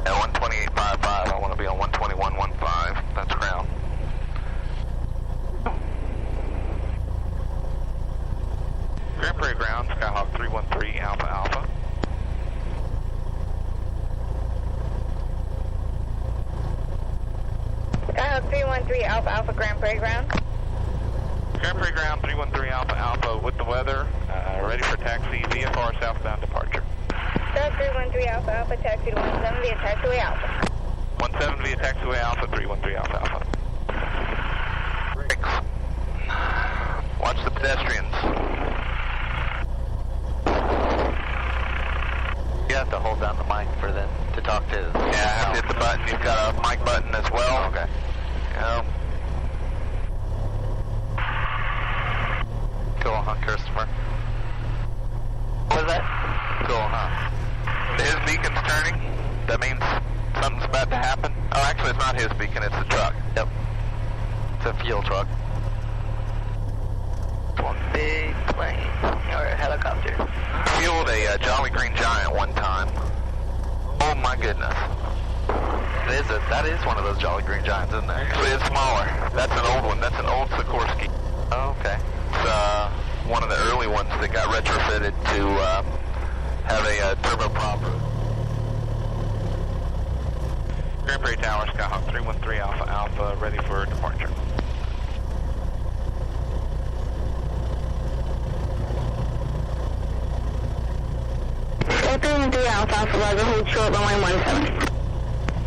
At 128.55, I want to be on 121.15. That's ground. Grand Prairie ground, Skyhawk 313 Alpha Alpha. Skyhawk 313 Alpha Alpha Grand Prairie ground. Grand Prairie ground 313 Alpha Alpha with the weather, ready for taxi VFR southbound departure. Skyhawk 313 Alpha Alpha taxi to 17 via taxiway Alpha. 17 via taxiway Alpha 313 Alpha Alpha. Brakes. Watch the pedestrians. You have to hold down the mic for them to talk to. Yeah, I have to hit the button. You've got a mic button as well. Okay. Yeah. Cool, huh, Christopher? What was that? Cool, huh? His beacon's turning. That means something's about to happen. Oh, actually, it's not his beacon. It's the truck. Yep. It's a fuel truck. One big plane or a helicopter. Fueled a Jolly Green Giant one time. Oh my goodness. That is one of those Jolly Green Giants, isn't it? Actually, it's smaller. That's an old one. That's an old Sikorsky. Oh, okay. It's one of the early ones that got retrofitted to have a turboprop. Grand Prairie Tower, Skyhawk 313 Alpha Alpha, ready for departure. Skyhawk 313 Alpha Alpha, Roger, hold short runway 17.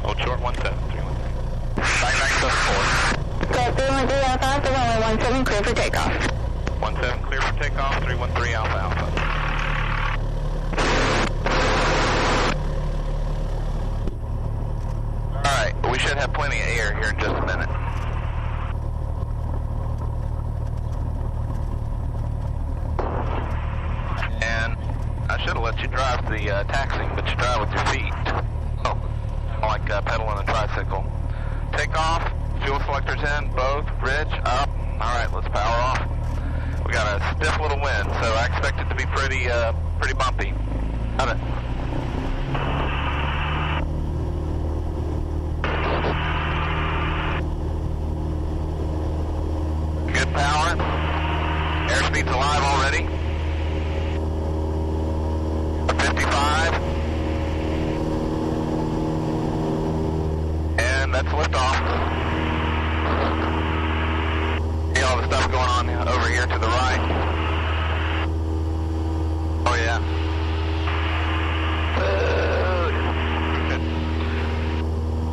Hold short 17, 313. Back to 4. Skyhawk 313 Alpha Alpha, runway 17, clear for takeoff. 17 clear for takeoff, 313 Alpha Alpha. Alright, we should have plenty of air here in just a minute. And I should have let you drive the taxiing, but you drive with your feet. Oh, like pedaling a tricycle. Takeoff, fuel selectors in, both, bridge, up. Alright, let's power off. We got a stiff little wind, so I expect it to be pretty bumpy. Got it. Good power. Airspeed's alive already. 55. And that's liftoff. See all the stuff going on over here to the right. Oh yeah.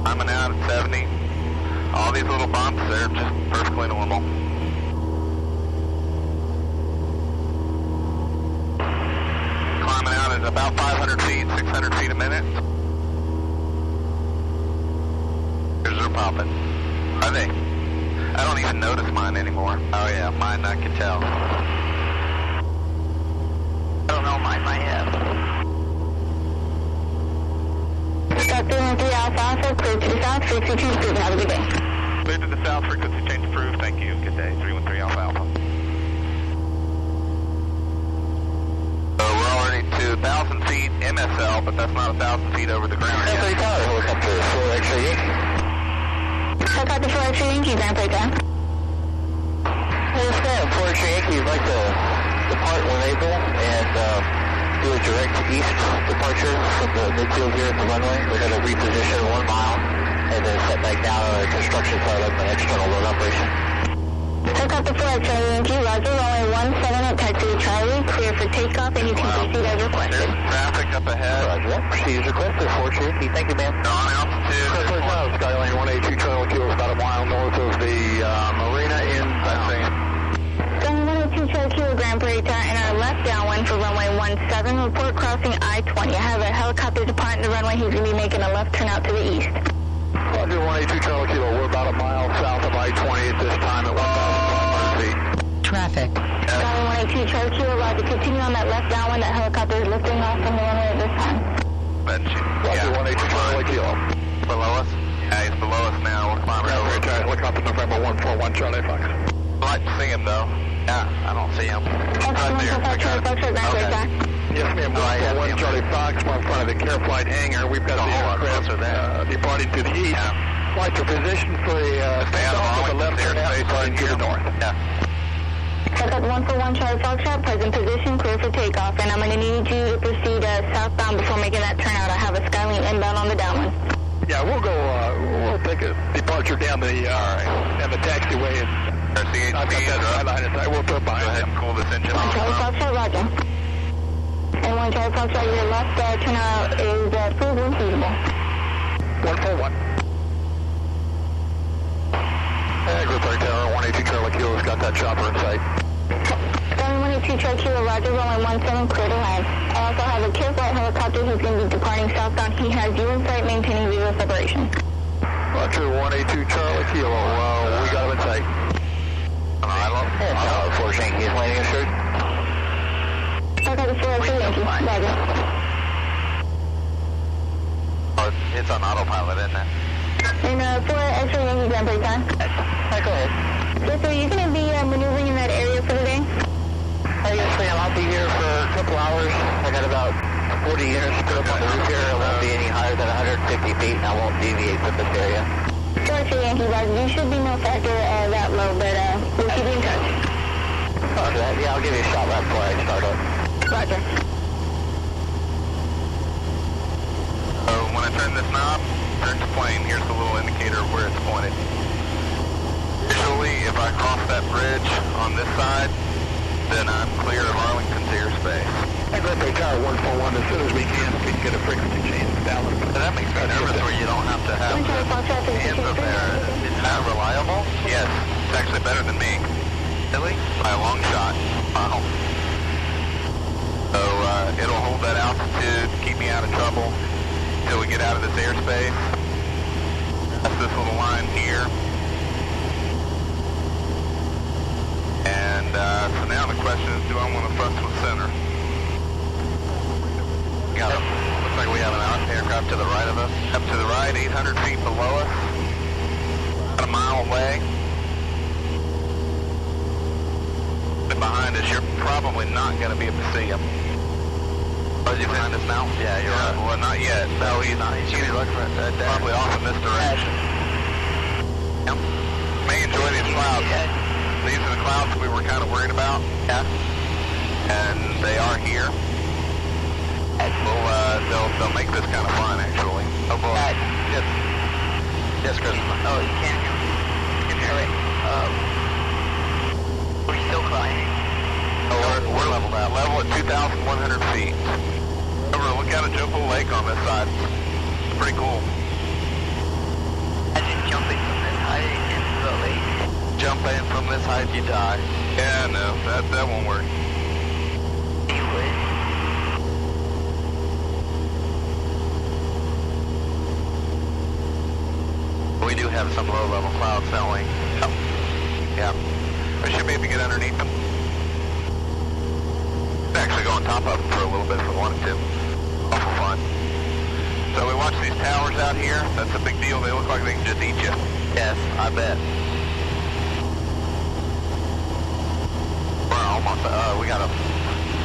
Climbing out at 70. All these little bumps, they're just perfectly normal. Climbing out at about 500 feet, 600 feet a minute. Yours are popping. Are they? I don't even notice mine anymore. Oh yeah, mine I can tell. I don't know, mine might have. Skyhawk 313 Alpha Alpha, clear to the south, frequency change approved. Have a good day. Clear to the south, frequency change approved. Thank you. Good day. 313 Alpha Alpha. So we're already to 1,000 feet MSL, but that's not 1,000 feet over the ground yet. Tower, helicopter 4 X-ray Yankee. Helicopter 4 X-ray Yankee, Grand Prairie Tower. Understand, 4 X-ray Yankee would like to depart when able and do a direct east departure from the midfield here at the runway. We're going to reposition 1 mile and then set back down on a construction site of an external load operation. Helicopter 4 X-ray Yankee, Roger, runway 17 at taxi Charlie, clear for takeoff, and you can proceed as requested. There's traffic up ahead. Roger that. Proceed as requested, 4 X-ray Yankee. Thank you, ma'am. On altitude. Skylane 182 Charlie Kilo, about a mile north of the marina in Skyline 182 Charlie Kilo, Grand Prairie Tower, and our left downwind for runway 17, report crossing I-20. I have a helicopter departing the runway. He's going to be making a left turn out to the east. Roger, 182 Charlie Kilo, we're about a mile south of I-20 at this time at 1,500 feet. Traffic. Skyline 182 Charlie Kilo, Roger, continue on that left downwind. That helicopter is lifting off from the runway at this time. Roger, 182 Charlie Kilo. Below us? Yeah, he's below us now. We're climbing over. Helicopter November 141 Charlie Fox. I'd like to see him though. Yeah, I don't see him. Right there. I got it. Okay. Yes, ma'am. One Charlie Fox, we're in front of the Care Flight hangar. We've got the aircraft departing to the east. Flight to position for a takeoff with a left turnout departing to the north. Takeoff 141 Charlie Foxtrot, present position, clear for takeoff, and I'm going to need you to proceed southbound before making that turnout. I have a Skylink inbound on the downwind. Yeah, we'll take a departure down the taxiway and I've got that sideline inside. We'll throw behind him. Cool this engine One Charlie Foxtrot, roger. And one Charlie Foxtrot, your left turnout is approved and feasible. 141. Grand Prairie Tower, 182 Charlie Kilo has got that chopper in sight. Skylink 182 Charlie Kilo, roger, runway 17, clear to land. I also have a Care Flight helicopter who's going to be departing southbound. He has you in sight, maintaining visual separation. Roger, 182 Charlie Kilo, we got him in sight. Force Yankee is landing assured. Okay, the 4 Yankee, roger. It's on autopilot, isn't it? And 4 X-ray Yankee Grand Prairie time. Go ahead. Yes, sir, you going to be maneuvering in that area for the day? Yes, ma'am. I'll be here for a couple hours. I got about 40 units put up on the roof here. I won't be any higher than 150 feet, and I won't deviate from this area. Roger, Yankee, roger. You should be no factor that low, but we'll keep you in touch. Roger that. Yeah, I'll give you a shot right before I start up. Roger. So when I turn this knob, turn to plane. Here's the little indicator of where it's pointed. Usually, if I cross that bridge on this side, then I'm clear of Arlington's airspace. Grand Prairie Tower 141, as soon as we can get a frequency change balanced. So that makes me nervous where you don't have to have the hands up there. Is that reliable? Yes, it's actually better than me. Really? By a long shot. Wow. So it'll hold that altitude, keep me out of trouble until we get out of this airspace. That's this little line here. And so now the question is, do I want to thrust with center? Looks like we have an aircraft to the right of us. Up to the right, 800 feet below us. About a mile away. And behind us, you're probably not going to be able to see him. Oh, is he behind us now? Yeah, you're right. Well, not yet. No, he's not. He's probably off in this direction. Yep. May enjoy these clouds. These are the clouds we were kind of worried about. Yeah. And they are here. They'll make this kind of fun, actually. Oh, boy. Yes, Chris. Oh, you can't hear me. You can hear me. We're still climbing. Oh, we're leveled out. Level at 2,100 feet. Remember, look out at Jumbo Lake on this side. It's pretty cool. Imagine jumping from this height into the lake. Jump in from this height, you die. Yeah, no, that won't work. Anyway. We do have some low-level clouds, don't we? Yep. Yeah. We should be able to get underneath them. Actually go on top of them for a little bit if we wanted to. Awful fun. So we watch these towers out here. That's a big deal. They look like they can just eat you. Yes, I bet. We're almost, we gotta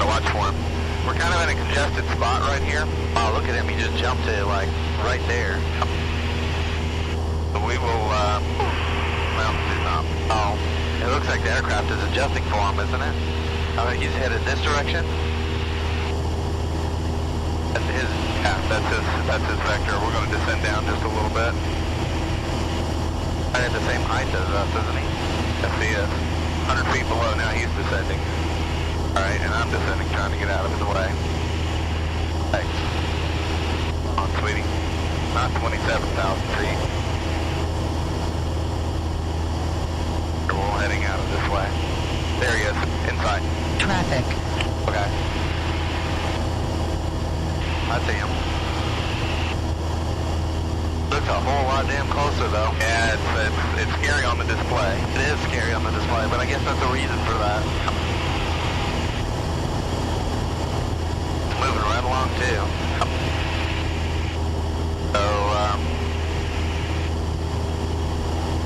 watch for him. We're kind of in a congested spot right here. Oh, look at him. He just jumped to, like, right there. We will, well, he's not. Oh, it looks like the aircraft is adjusting for him, isn't it? I think he's headed this direction. That's his vector. We're going to descend down just a little bit. Right at the same height as us, isn't he? Yes, he is. 100 feet below now, he's descending. All right, and I'm descending, trying to get out of his way. Thanks. Come on, sweetie. Not 27,000 feet. We're heading out of this way. There he is, inside. Traffic. Okay. I see him. Looks a whole lot damn closer though. Yeah, it's scary on the display. It is scary on the display, but I guess that's a reason for that. It's moving right along too. So,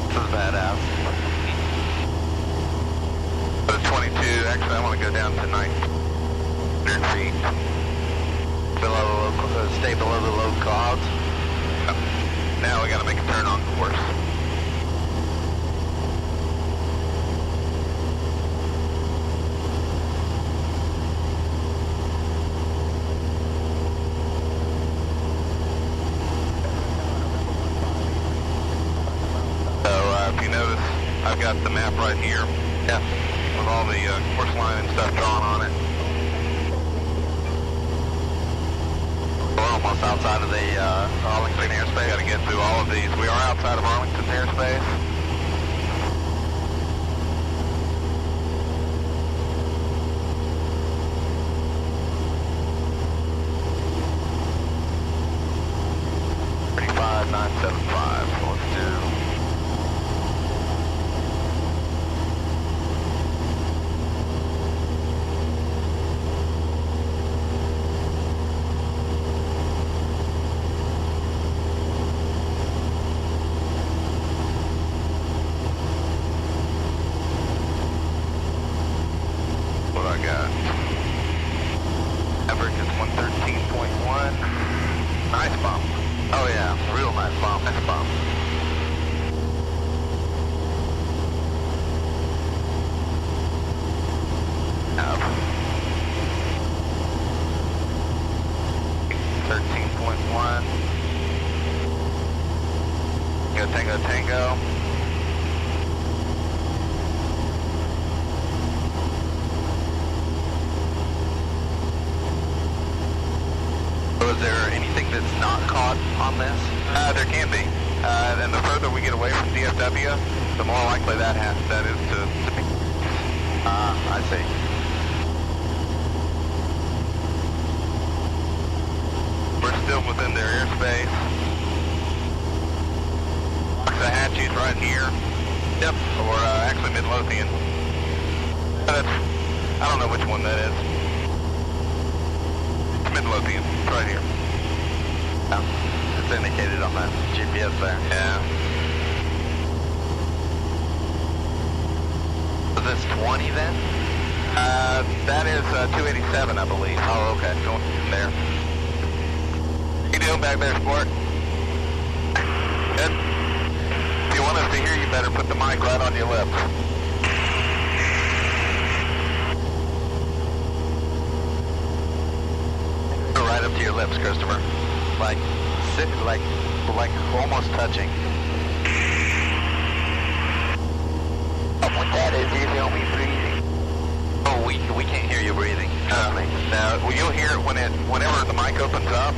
this is badass. But it's 22, actually I want to go down to 900 feet. stay below the low clouds. Now we got to make a turn on course. If you notice, I've got the map right here. Yeah. With all the course line and stuff drawn on it. We're almost outside of the Arlington airspace. Got to get through all of these. We are outside of Arlington airspace. So let's do. What I got? Average is 113.1. Nice bump. Oh yeah, real nice bump. Nice bump. Up. 13.1. Go Tango Tango. Is there anything that's not caught on this? There can be. And the further we get away from DFW, the more likely that is to be. I see. We're still within their airspace. Waxahachie's right here. Yep. Or actually Midlothian. I don't know which one that is. Midlothian, it's right here. Yeah. It's indicated on that GPS there. Yeah. Was this 20 then? That is 287, I believe. Oh, okay. Going there. You doing back there, sport? Good. If you want us to hear you better, put the mic right on your lips. Right up to your lips, Christopher. Like almost touching. What that is, you hear me breathing. Oh, we can't hear you breathing. Now, well, you'll hear it whenever the mic opens up.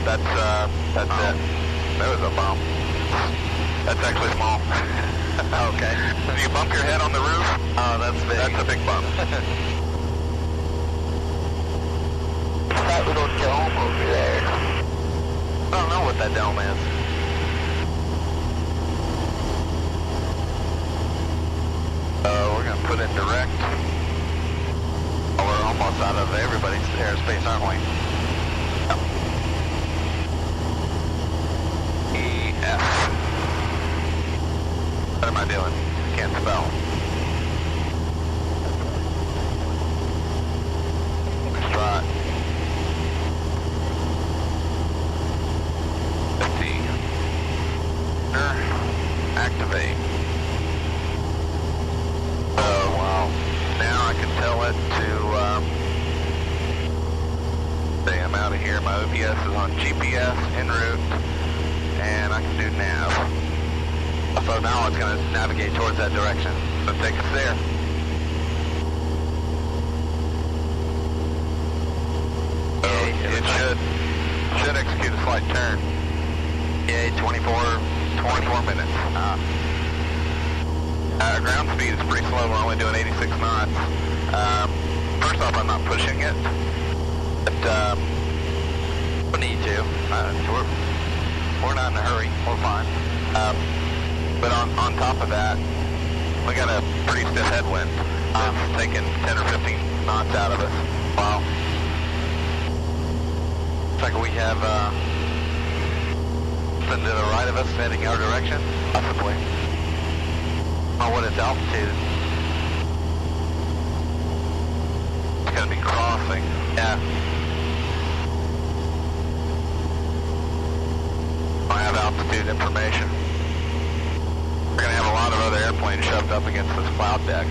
That's it. That was a bump. That's actually small. Okay. Do you bump your head on the roof? Oh, that's big. That's a big bump. That little dome over there. I don't know what that dome is. We're going to put it direct. Oh, we're almost out of everybody's airspace, aren't we? EF. What am I doing? Can't spell. Let's try it. Activate. Oh, wow. Now I can tell it to say I'm out of here. My OPS is on GPS, Enroute, and I can do nav. So now it's going to navigate towards that direction. So take us there. So it should execute a slight turn. Yeah, 24 minutes. Ground speed is pretty slow. We're only doing 86 knots. First off, I'm not pushing it, but we need to. We're not in a hurry. We're fine. But on top of that, we got a pretty stiff headwind. It's taking 10 or 15 knots out of us. Wow. Looks like we have something to the right of us heading our direction. Possibly. Oh, what its altitude? It's going to be crossing. Yeah. altitude information. We're going to have a lot of other airplanes shoved up against this cloud deck.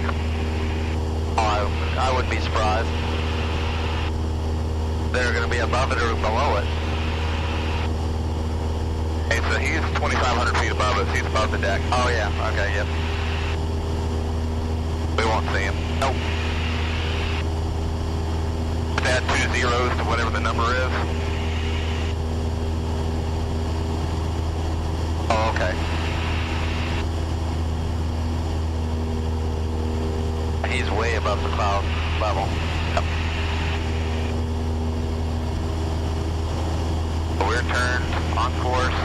Oh, I wouldn't be surprised. They're going to be above it or below it. Hey, so he's 2,500 feet above us. He's above the deck. Oh, yeah. Okay, yep. We won't see him. Nope. Add 2 zeros to whatever the number is. Oh, okay. He's way above the cloud level. Yep. We're turned on course.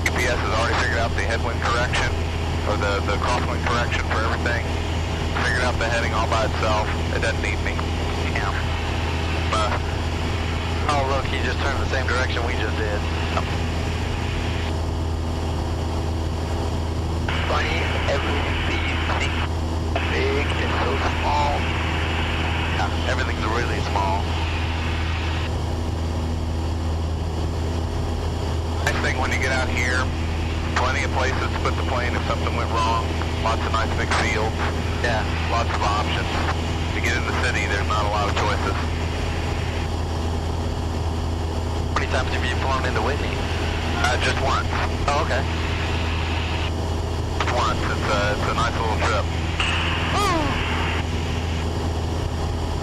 GPS has already figured out the headwind correction, or the crosswind correction for everything. Figured out the heading all by itself. It doesn't need me. Yeah. Oh, look, he just turned the same direction we just did. Funny, everything you think big is so small. Yeah, everything's really small. Next thing when you get out here, plenty of places to put the plane if something went wrong. Lots of nice big fields. Yeah. Lots of options. To get in the city, there's not a lot of choices. How many times have you flown into Whitney? Just once. Oh, okay. Just once. It's a nice little trip.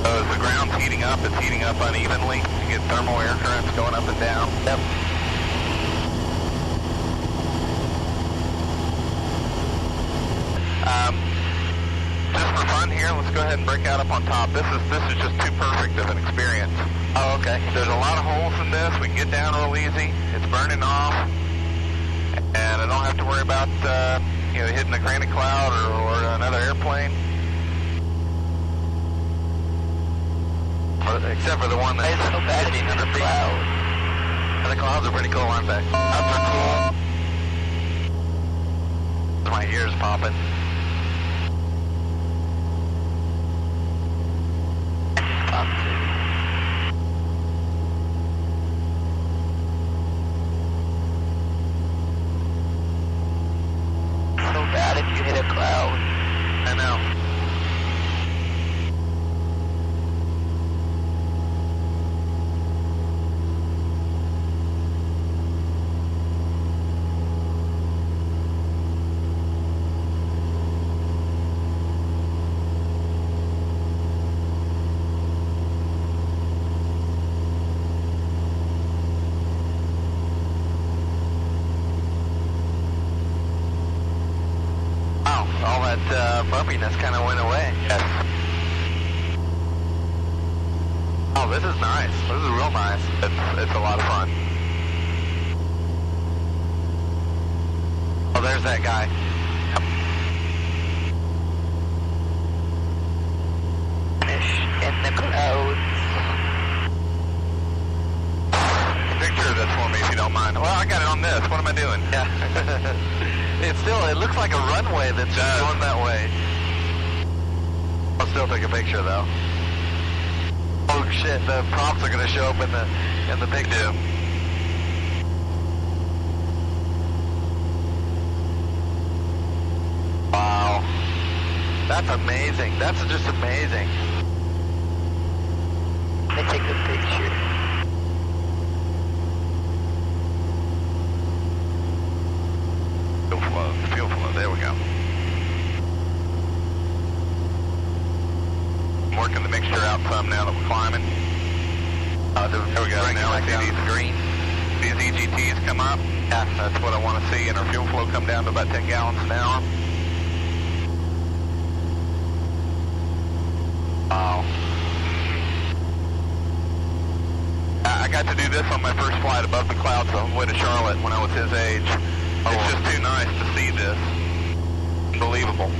As the ground's heating up, it's heating up unevenly. You get thermal air currents going up and down. Yep. Just for fun here, let's go ahead and break out up on top. This is just too perfect of an experience. Oh, okay. There's a lot of holes in this. We can get down real easy. It's burning off, and I don't have to worry about hitting a granite cloud or another airplane. Except for the one that's 1,500 feet. And the clouds are pretty cool, aren't they? Clouds are cool. My ears popping. So bad if you hit a cloud. I know. All that bumpiness kind of went away. Yes. Oh, this is nice. This is real nice. It's a lot of fun. Oh, there's that guy. Fish in the clouds. Picture this for me if you don't mind. Well, I got it on this. What am I doing? Yeah. It looks like a runway that's just going that way. I'll still take a picture though. Oh shit, the props are gonna show up in the picture. Wow. That's amazing. That's just amazing. Let me take a picture. Fuel flow, there we go. I'm working the mixture out some now that we're climbing. There we go, now I see these green. These EGTs come up. Yeah. That's what I want to see, and our fuel flow come down to about 10 gallons an hour. Wow. I got to do this on my first flight above the clouds on the way to Charlotte when I was his age. It's just too nice to see this. Unbelievable.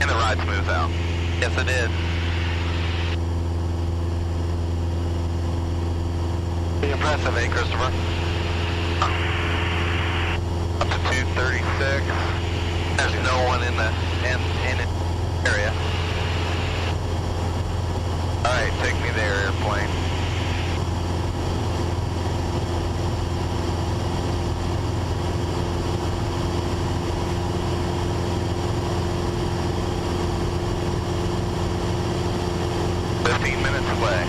And the ride smooths out. Yes, it is. Pretty impressive, eh, Christopher? Up to 236. There's no one in the area. All right, take me there, airplane. its way.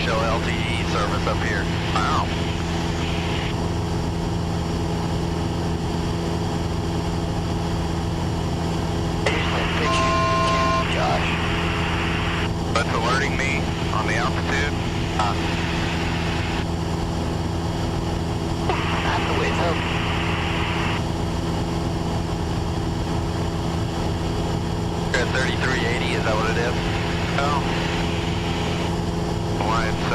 Show LTE service up here. Wow. Josh. That's alerting me on the altitude. That's the way it's up. You're at 3380, is that what it is? No.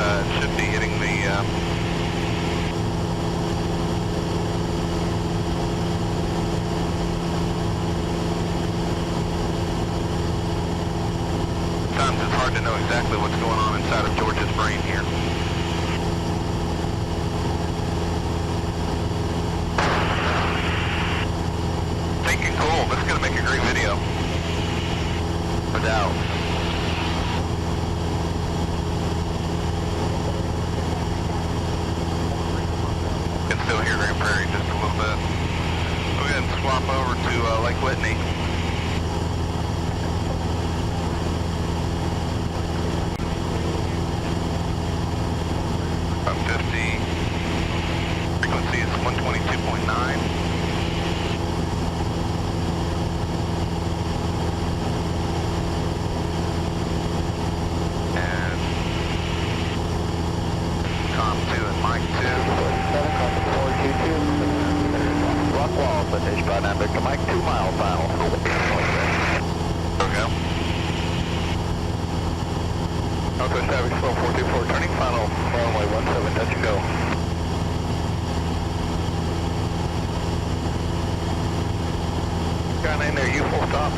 It should be hitting the sometimes it's hard to know exactly what's going on inside of George's brain here. Thinking cool, this is going to make a great video. No doubt. Still here, Grand Prairie, just a little bit. Go ahead and swap over to Lake Whitney. About 50. Frequency is 122.9. And COM 2 and mic 2. Rock wall, footage by Nambic to Mike, 2 mile final. There we go. Northwest traffic, slow 424, turning final, runway 17, touch and go. Got in there, you full stop.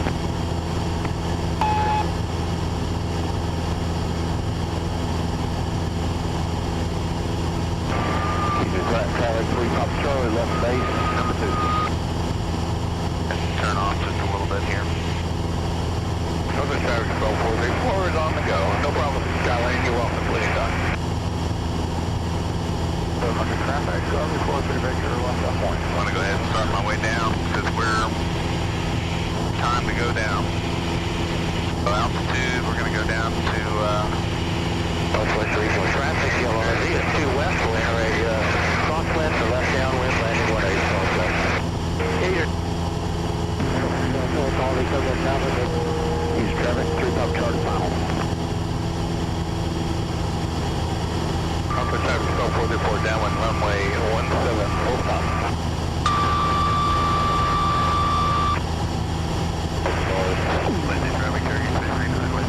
Traffic, 3 Pop Charlie, left base, number 2. Turn off just a little bit here. Northern traffic, 1244 is on the go. No problem, Skylane, you're welcome, please, Doc. Traffic, report to Victor, left up point. I want to go ahead and start my way down because we're time to go down. So altitude, we're going to go down to Northwest regional traffic, yellow RV at 2 west, we'll enter a crosswind to left downwind, landing 18. East traffic, 3 Pop Charlie final. Northwest traffic, 1244, downwind runway 17, full stop. Landing traffic, 3339,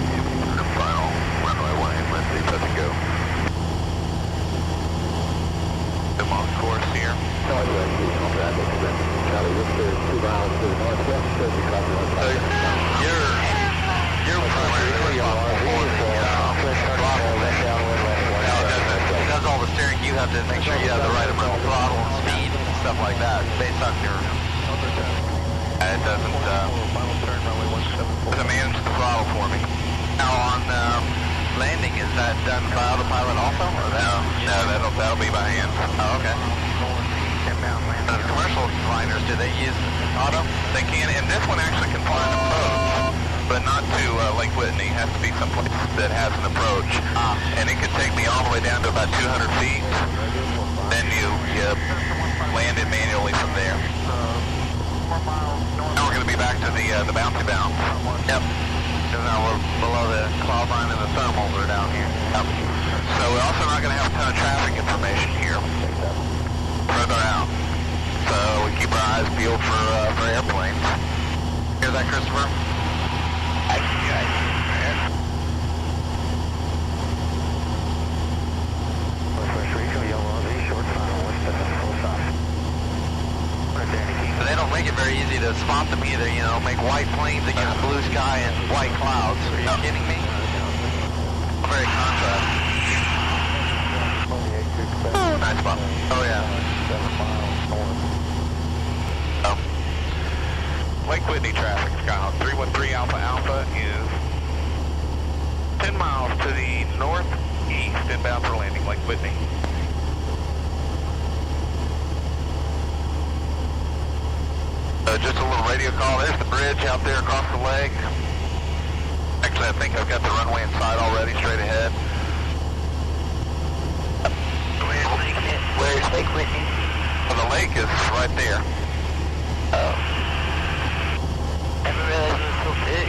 the final, runway 18, let's see, touch and go. Off course here. Northwest regional traffic, Charlie Whistler, 2 miles to the northwest, you're primarily on it does all the steering. You have to make sure you have the right amount of throttle and speed and stuff like that based on your it doesn't manage the throttle for me. Now on landing, is that done by autopilot also? Or no, that'll be by hand. Oh, okay. The commercial liners, do they use auto? They can, and this one actually can fly an approach, but not to Lake Whitney. It has to be someplace that has an approach. And it could take me all the way down to about 200 feet. Then you land it manually from there. Now we're going to be back to the bouncy bounce. Yep. Because now we're below the cloud line and the thermals are down here. Yep. So we're also not going to have a ton of traffic information here. Further out. So we keep our eyes peeled for airplanes. Hear that, Christopher? I see you guys. Northwest Regional, yellow to spot them either, you know, make white planes against blue sky and white clouds. Are you kidding me? Very contrast. Nice spot. Oh yeah. Lake Whitney traffic, Skyhawk 313 Alpha Alpha is 10 miles to the northeast inbound for landing, Lake Whitney. Just a little radio call. There's the bridge out there across the lake. Actually, I think I've got the runway in sight already, straight ahead. Where's Lake Whitney? Well, the lake is right there. Oh. Never realized it was so big.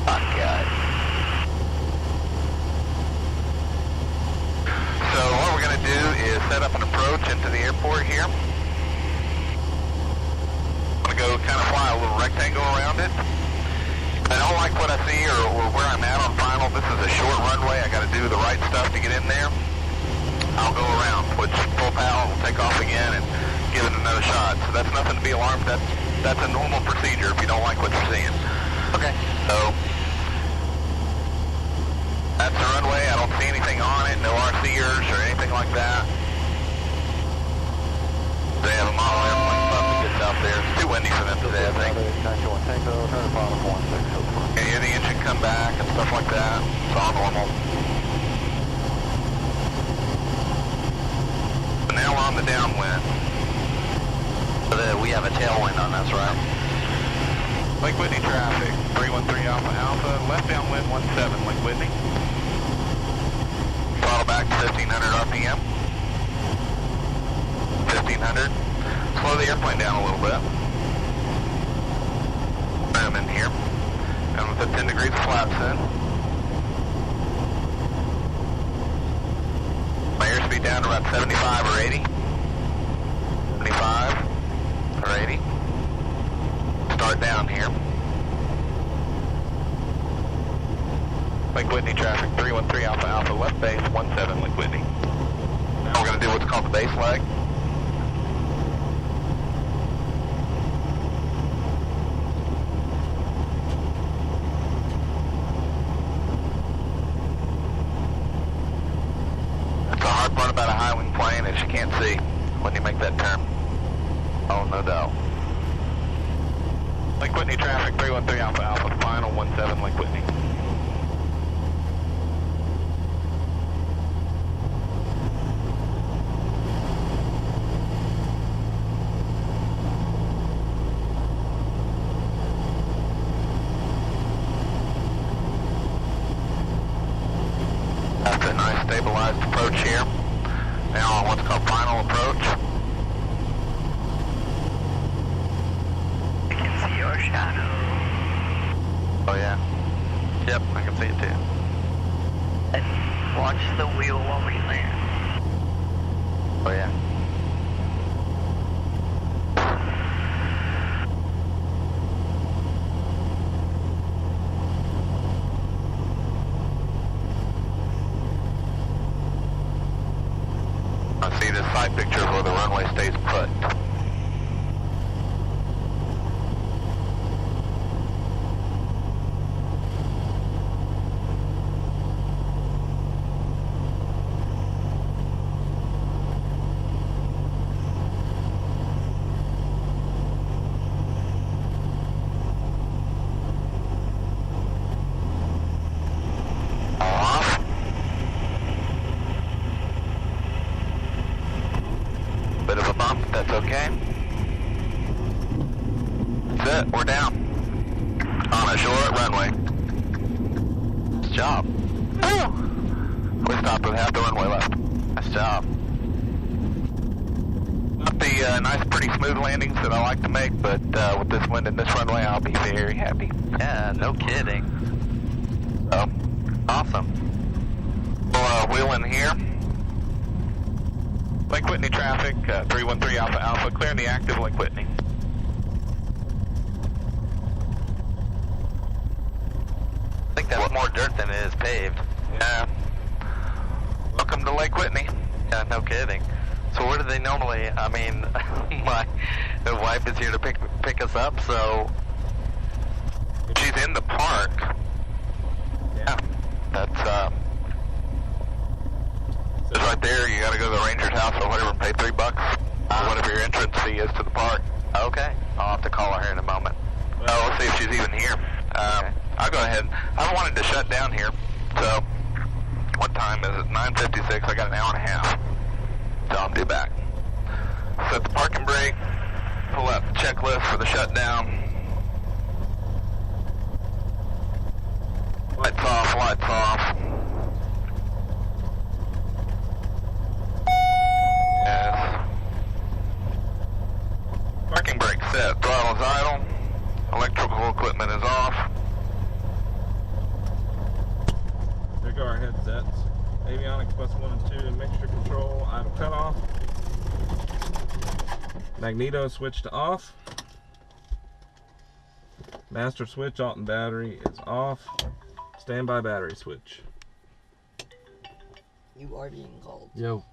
Oh, God. So what we're going to do is set up an approach into the airport here. I'm going to go kind of fly a little rectangle around it. If I don't like what I see or where I'm at on final, this is a short runway. I got to do the right stuff to get in there. I'll go around, which full power will take off again and give it another shot. So that's nothing to be alarmed. That's a normal procedure if you don't like what you're seeing. Okay. So that's the runway. I don't see anything on it, no RCers or anything like that. They have a model airplane club that gets out there. It's too windy for them today, I think. You hear the engine come back and stuff like that. It's all normal. So now we're on the downwind. So we have a tailwind on us, right? Lake Whitney traffic, 313 Alpha Alpha, left downwind 17, Lake Whitney. Throttle back to 1500 RPM. 1500. Slow the airplane down a little bit. I'm in here. And with the 10 degrees of flaps in. My airspeed down to about 75 or 80. 75 or 80. Start down here. Lake Whitney traffic, 313 Alpha Alpha, left base 17, Lake Whitney. Now we're going to do what's called the base leg. That's the hard part about a high wing plane is you can't see when you make that turn. Oh, no doubt. Lake Whitney traffic, 313 Alpha Alpha, final 17, Lake Whitney. That's a nice stabilized approach here. Now on what's called final approach. I can see your shadow. Oh yeah. Yep, I can see it too. And watch the wheel while we land. Oh yeah. I see this side picture where the runway stays put. Off. Bit of a bump, that's okay. That's it, we're down. On a short runway. Nice job. Oh! We stopped with half the runway left. Nice job. Not the nice, pretty smooth landings that I like to make, but with this wind and this runway, I'll be very happy. Yeah, no kidding. So, Awesome. we'll wheel in here. Lake Whitney traffic, 313 Alpha Alpha, clearing the active Lake Whitney. I think that's more dirt than it is paved. Yeah. Welcome to Lake Whitney. Yeah, no kidding. So where do they normally, I mean, my wife is here to pick us up, so... She's in the park. Yeah. That's, it's right there. You gotta go to the ranger's house or whatever and pay $3 or whatever your entrance fee is to the park. Okay. I'll have to call her here in a moment. Oh, we'll see if she's even here. Okay. I'll go ahead. I wanted to shut down here, so what time is it? 9:56. I got an hour and a half. So I'll be back. Set the parking brake. Pull out the checklist for the shutdown. Lights off, lights off. Yes. Parking brake set. Throttle is idle. Electrical equipment is off. There go our headsets. Avionics bus 1 and 2, mixture control, idle cutoff. Magneto switch to off. Master switch, alt and battery is off. Standby battery switch. You are being called. Yo.